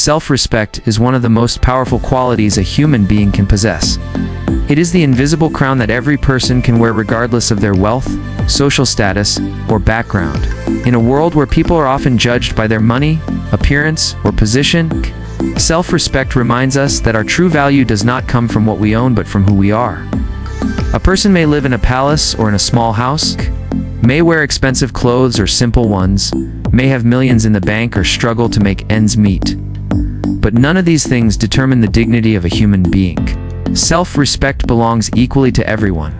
Self-respect is one of the most powerful qualities a human being can possess. It is the invisible crown that every person can wear regardless of their wealth, social status, or background. In a world where people are often judged by their money, appearance, or position, self-respect reminds us that our true value does not come from what we own but from who we are. A person may live in a palace or in a small house, may wear expensive clothes or simple ones, may have millions in the bank or struggle to make ends meet. But none of these things determine the dignity of a human being. Self-respect belongs equally to everyone.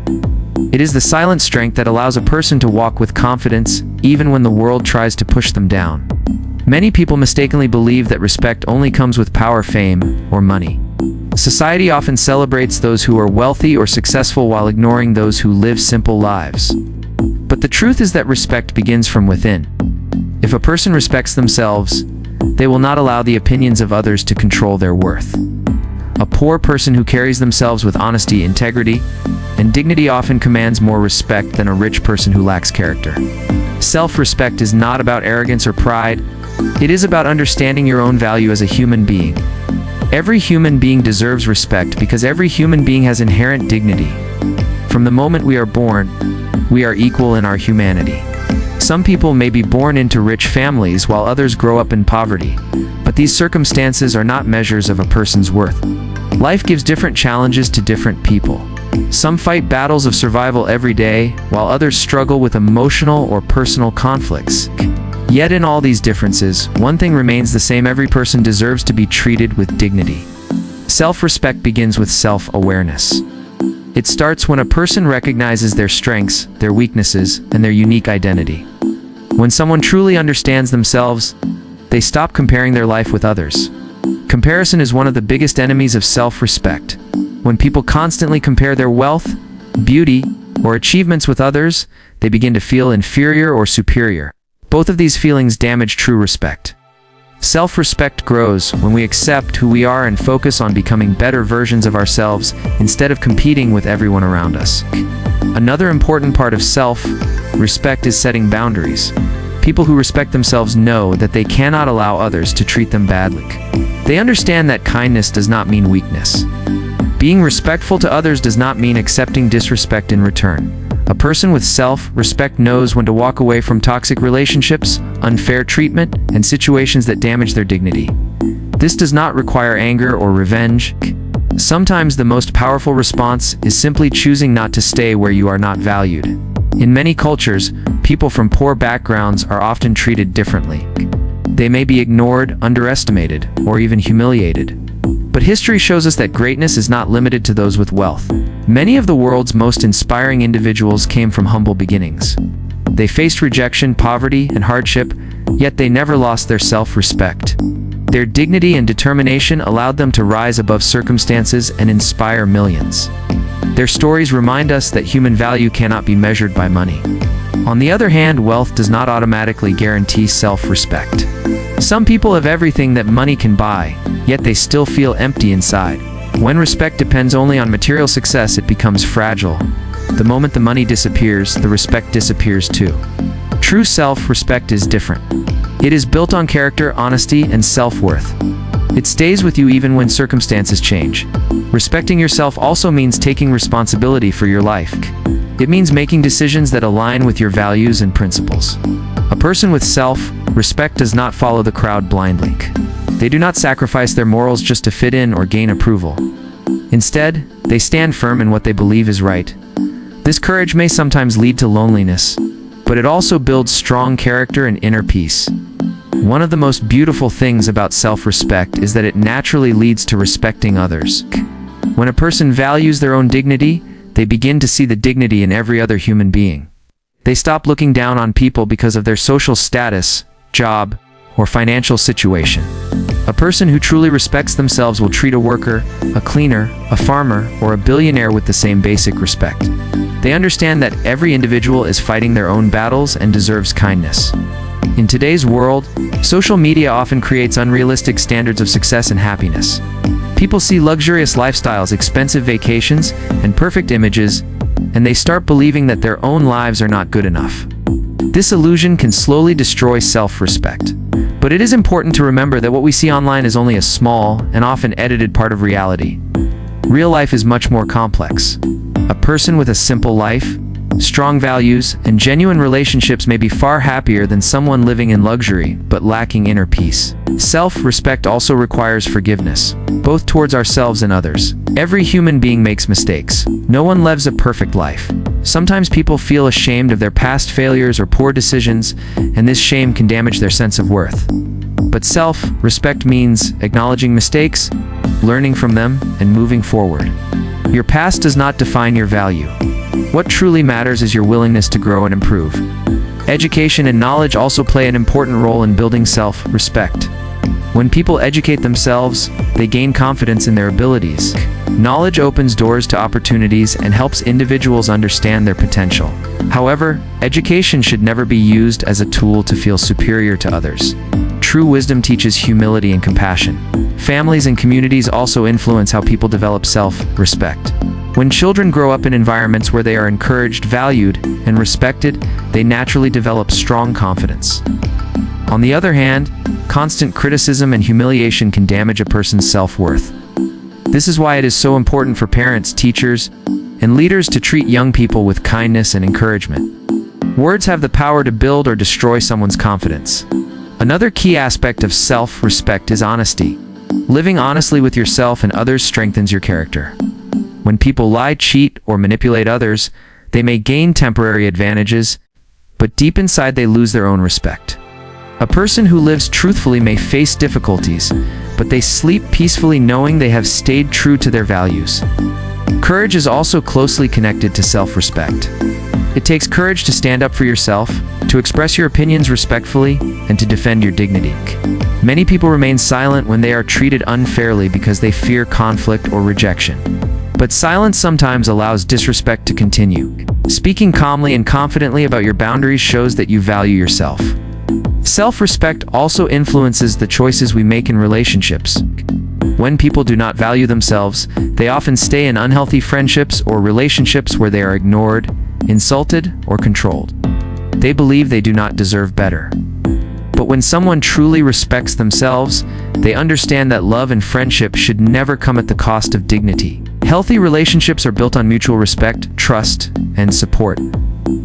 It is the silent strength that allows a person to walk with confidence, even when the world tries to push them down. Many people mistakenly believe that respect only comes with power, fame, or money. Society often celebrates those who are wealthy or successful while ignoring those who live simple lives. But the truth is that respect begins from within. If a person respects themselves, they will not allow the opinions of others to control their worth. A poor person who carries themselves with honesty, integrity, and dignity often commands more respect than a rich person who lacks character. Self-respect is not about arrogance or pride. It is about understanding your own value as a human being. Every human being deserves respect because every human being has inherent dignity. From the moment we are born, we are equal in our humanity. Some people may be born into rich families while others grow up in poverty, but these circumstances are not measures of a person's worth. Life gives different challenges to different people. Some fight battles of survival every day, while others struggle with emotional or personal conflicts. Yet in all these differences, one thing remains the same: every person deserves to be treated with dignity. Self-respect begins with self-awareness. It starts when a person recognizes their strengths, their weaknesses, and their unique identity. When someone truly understands themselves, they stop comparing their life with others. Comparison is one of the biggest enemies of self-respect. When people constantly compare their wealth, beauty, or achievements with others, they begin to feel inferior or superior. Both of these feelings damage true respect. Self-respect grows when we accept who we are and focus on becoming better versions of ourselves instead of competing with everyone around us. Another important part of self-respect is setting boundaries. People who respect themselves know that they cannot allow others to treat them badly. They understand that kindness does not mean weakness. Being respectful to others does not mean accepting disrespect in return. A person with self-respect knows when to walk away from toxic relationships, unfair treatment, and situations that damage their dignity. This does not require anger or revenge. Sometimes the most powerful response is simply choosing not to stay where you are not valued. In many cultures, people from poor backgrounds are often treated differently. They may be ignored, underestimated, or even humiliated. But history shows us that greatness is not limited to those with wealth. Many of the world's most inspiring individuals came from humble beginnings. They faced rejection, poverty, and hardship, yet they never lost their self-respect. Their dignity and determination allowed them to rise above circumstances and inspire millions. Their stories remind us that human value cannot be measured by money. On the other hand, wealth does not automatically guarantee self-respect. Some people have everything that money can buy, yet they still feel empty inside. When respect depends only on material success, it becomes fragile. The moment the money disappears, the respect disappears too. True self-respect is different. It is built on character, honesty, and self-worth. It stays with you even when circumstances change. Respecting yourself also means taking responsibility for your life. It means making decisions that align with your values and principles. A person with self-respect does not follow the crowd blindly. They do not sacrifice their morals just to fit in or gain approval. Instead, they stand firm in what they believe is right. This courage may sometimes lead to loneliness, but it also builds strong character and inner peace. One of the most beautiful things about self-respect is that it naturally leads to respecting others. When a person values their own dignity, they begin to see the dignity in every other human being. They stop looking down on people because of their social status, job, or financial situation. A person who truly respects themselves will treat a worker, a cleaner, a farmer, or a billionaire with the same basic respect. They understand that every individual is fighting their own battles and deserves kindness. In today's world, social media often creates unrealistic standards of success and happiness. People see luxurious lifestyles, expensive vacations, and perfect images, and they start believing that their own lives are not good enough. This illusion can slowly destroy self-respect. But it is important to remember that what we see online is only a small and often edited part of reality. Real life is much more complex. A person with a simple life, strong values, and genuine relationships may be far happier than someone living in luxury but lacking inner peace. Self-respect also requires forgiveness, both towards ourselves and others. Every human being makes mistakes. No one lives a perfect life. Sometimes people feel ashamed of their past failures or poor decisions, and this shame can damage their sense of worth. But self-respect means acknowledging mistakes, learning from them, and moving forward. Your past does not define your value. What truly matters is your willingness to grow and improve. Education and knowledge also play an important role in building self-respect. When people educate themselves, they gain confidence in their abilities. Knowledge opens doors to opportunities and helps individuals understand their potential. However, education should never be used as a tool to feel superior to others. True wisdom teaches humility and compassion. Families and communities also influence how people develop self-respect. When children grow up in environments where they are encouraged, valued, and respected, they naturally develop strong confidence. On the other hand, constant criticism and humiliation can damage a person's self-worth. This is why it is so important for parents, teachers, and leaders to treat young people with kindness and encouragement. Words have the power to build or destroy someone's confidence. Another key aspect of self-respect is honesty. Living honestly with yourself and others strengthens your character. When people lie, cheat, or manipulate others, they may gain temporary advantages, but deep inside they lose their own respect. A person who lives truthfully may face difficulties, but they sleep peacefully knowing they have stayed true to their values. Courage is also closely connected to self-respect. It takes courage to stand up for yourself, to express your opinions respectfully, and to defend your dignity. Many people remain silent when they are treated unfairly because they fear conflict or rejection. But silence sometimes allows disrespect to continue. Speaking calmly and confidently about your boundaries shows that you value yourself. Self-respect also influences the choices we make in relationships. When people do not value themselves, they often stay in unhealthy friendships or relationships where they are ignored, insulted, or controlled. They believe they do not deserve better. But when someone truly respects themselves, they understand that love and friendship should never come at the cost of dignity. Healthy relationships are built on mutual respect, trust, and support.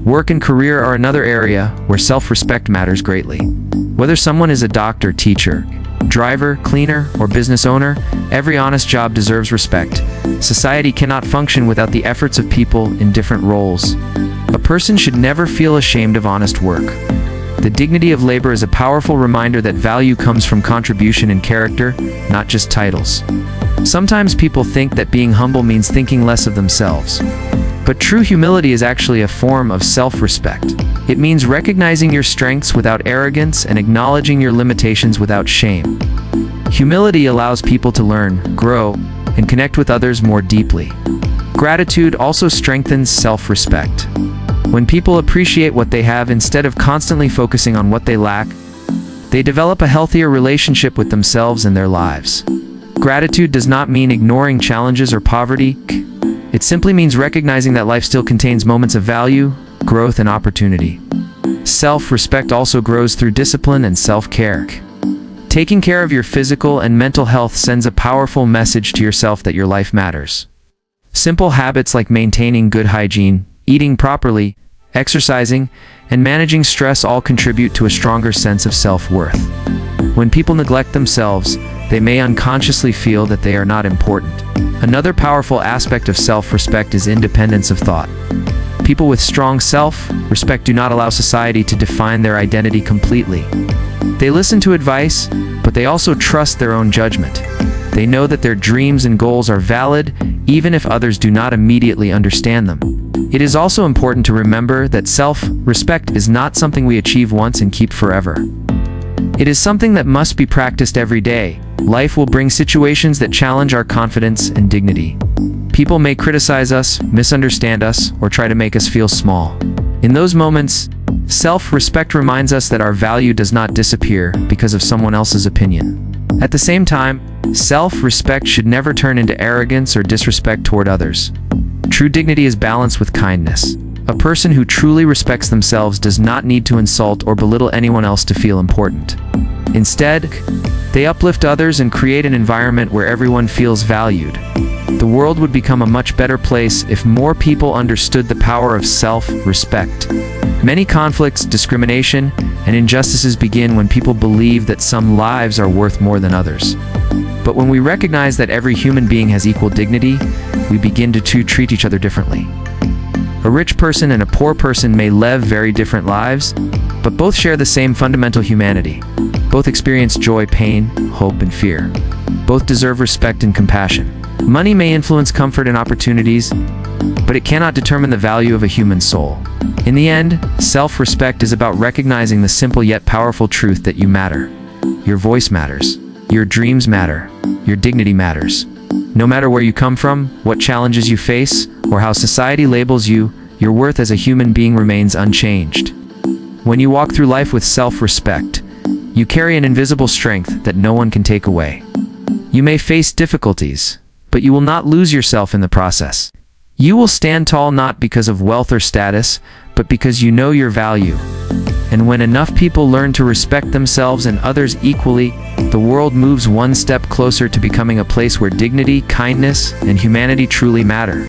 Work and career are another area where self-respect matters greatly. Whether someone is a doctor, teacher, driver, cleaner, or business owner, every honest job deserves respect. Society cannot function without the efforts of people in different roles. A person should never feel ashamed of honest work. The dignity of labor is a powerful reminder that value comes from contribution and character, not just titles. Sometimes people think that being humble means thinking less of themselves. But true humility is actually a form of self-respect. It means recognizing your strengths without arrogance and acknowledging your limitations without shame. Humility allows people to learn, grow, and connect with others more deeply. Gratitude also strengthens self-respect. When people appreciate what they have instead of constantly focusing on what they lack, they develop a healthier relationship with themselves and their lives. Gratitude does not mean ignoring challenges or poverty. It simply means recognizing that life still contains moments of value, growth, and opportunity. Self-respect also grows through discipline and self-care. Taking care of your physical and mental health sends a powerful message to yourself that your life matters. Simple habits like maintaining good hygiene, eating properly, exercising, and managing stress all contribute to a stronger sense of self-worth. When people neglect themselves, they may unconsciously feel that they are not important. Another powerful aspect of self-respect is independence of thought. People with strong self-respect do not allow society to define their identity completely. They listen to advice, but they also trust their own judgment. They know that their dreams and goals are valid, even if others do not immediately understand them. It is also important to remember that self-respect is not something we achieve once and keep forever. It is something that must be practiced every day. Life will bring situations that challenge our confidence and dignity. People may criticize us, misunderstand us, or try to make us feel small. In those moments, self-respect reminds us that our value does not disappear because of someone else's opinion. At the same time, self-respect should never turn into arrogance or disrespect toward others. True dignity is balanced with kindness. A person who truly respects themselves does not need to insult or belittle anyone else to feel important. Instead, they uplift others and create an environment where everyone feels valued. The world would become a much better place if more people understood the power of self-respect. Many conflicts, discrimination, and injustices begin when people believe that some lives are worth more than others. But when we recognize that every human being has equal dignity, we begin to treat each other differently. A rich person and a poor person may live very different lives, but both share the same fundamental humanity. Both experience joy, pain, hope, and fear. Both deserve respect and compassion. Money may influence comfort and opportunities, but it cannot determine the value of a human soul. In the end, self-respect is about recognizing the simple yet powerful truth that you matter. Your voice matters. Your dreams matter. Your dignity matters. No matter where you come from, what challenges you face, or how society labels you, your worth as a human being remains unchanged. When you walk through life with self-respect, you carry an invisible strength that no one can take away. You may face difficulties, but you will not lose yourself in the process. You will stand tall not because of wealth or status, but because you know your value. And when enough people learn to respect themselves and others equally, the world moves one step closer to becoming a place where dignity, kindness, and humanity truly matter.